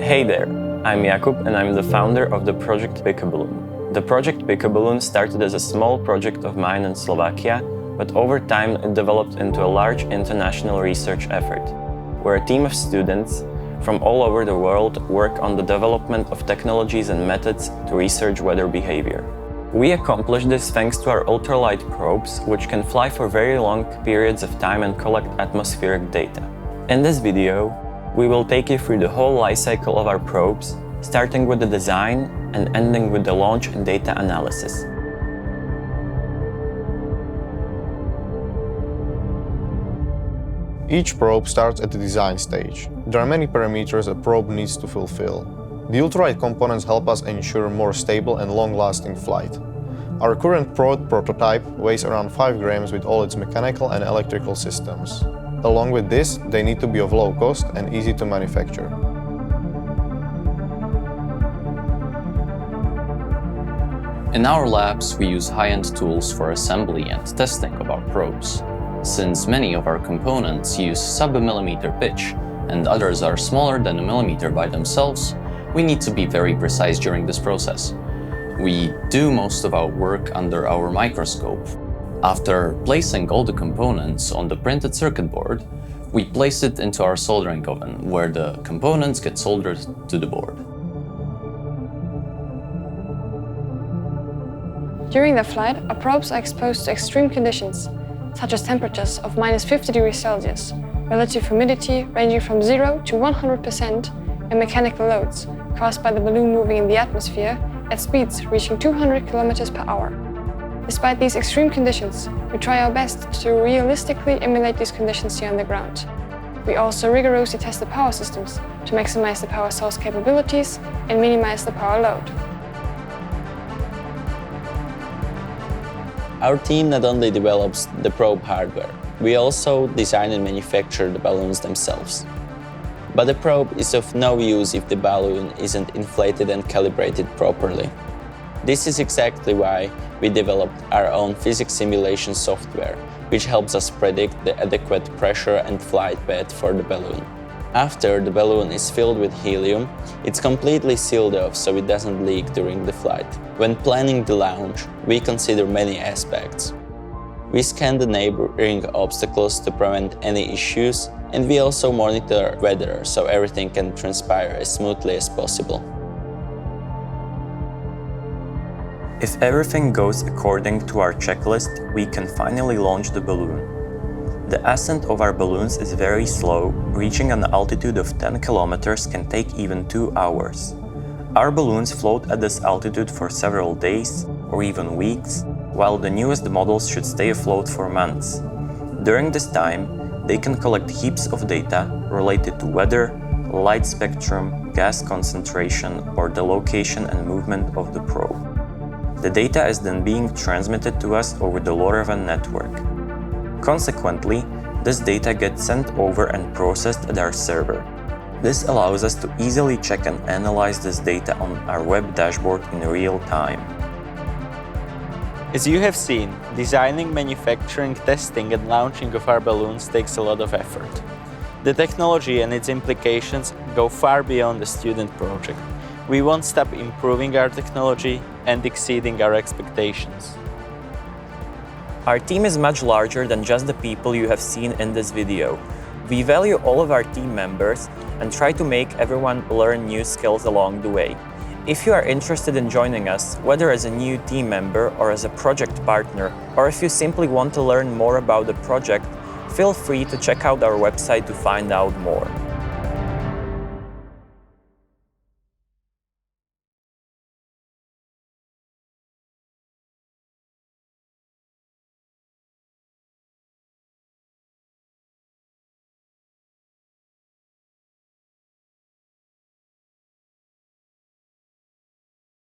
Hey there, I'm Jakub and I'm the founder of the Project Picoballoon. The Project Picoballoon started as a small project of mine in Slovakia, but over time it developed into a large international research effort, where a team of students from all over the world work on the development of technologies and methods to research weather behavior. We accomplish this thanks to our ultralight probes, which can fly for very long periods of time and collect atmospheric data. In this video, we will take you through the whole life cycle of our probes, starting with the design and ending with the launch and data analysis. Each probe starts at the design stage. There are many parameters a probe needs to fulfill. The ultralight components help us ensure more stable and long-lasting flight. Our current probe prototype weighs around 5 grams with all its mechanical and electrical systems. Along with this, they need to be of low cost and easy to manufacture. In our labs, we use high-end tools for assembly and testing of our probes. Since many of our components use sub-millimeter pitch, and others are smaller than a millimeter by themselves, we need to be very precise during this process. We do most of our work under our microscope. After placing all the components on the printed circuit board, we place it into our soldering oven, where the components get soldered to the board. During the flight, our probes are exposed to extreme conditions, such as temperatures of -50°C, relative humidity ranging from 0 to 100%, and mechanical loads caused by the balloon moving in the atmosphere at speeds reaching 200 km/h. Despite these extreme conditions, we try our best to realistically emulate these conditions here on the ground. We also rigorously test the power systems to maximize the power source capabilities and minimize the power load. Our team not only develops the probe hardware, we also design and manufacture the balloons themselves. But the probe is of no use if the balloon isn't inflated and calibrated properly. This is exactly why we developed our own physics simulation software, which helps us predict the adequate pressure and flight path for the balloon. After the balloon is filled with helium, it's completely sealed off so it doesn't leak during the flight. When planning the launch, we consider many aspects. We scan the neighboring obstacles to prevent any issues, and we also monitor weather so everything can transpire as smoothly as possible. If everything goes according to our checklist, we can finally launch the balloon. The ascent of our balloons is very slow, reaching an altitude of 10 kilometers can take even 2 hours. Our balloons float at this altitude for several days or even weeks, while the newest models should stay afloat for months. During this time, they can collect heaps of data related to weather, light spectrum, gas concentration, or the location and movement of the probe. The data is then being transmitted to us over the LoRaWAN network. Consequently, this data gets sent over and processed at our server. This allows us to easily check and analyze this data on our web dashboard in real time. As you have seen, designing, manufacturing, testing and launching of our balloons takes a lot of effort. The technology and its implications go far beyond the student project. We won't stop improving our technology and exceeding our expectations. Our team is much larger than just the people you have seen in this video. We value all of our team members and try to make everyone learn new skills along the way. If you are interested in joining us, whether as a new team member or as a project partner, or if you simply want to learn more about the project, feel free to check out our website to find out more.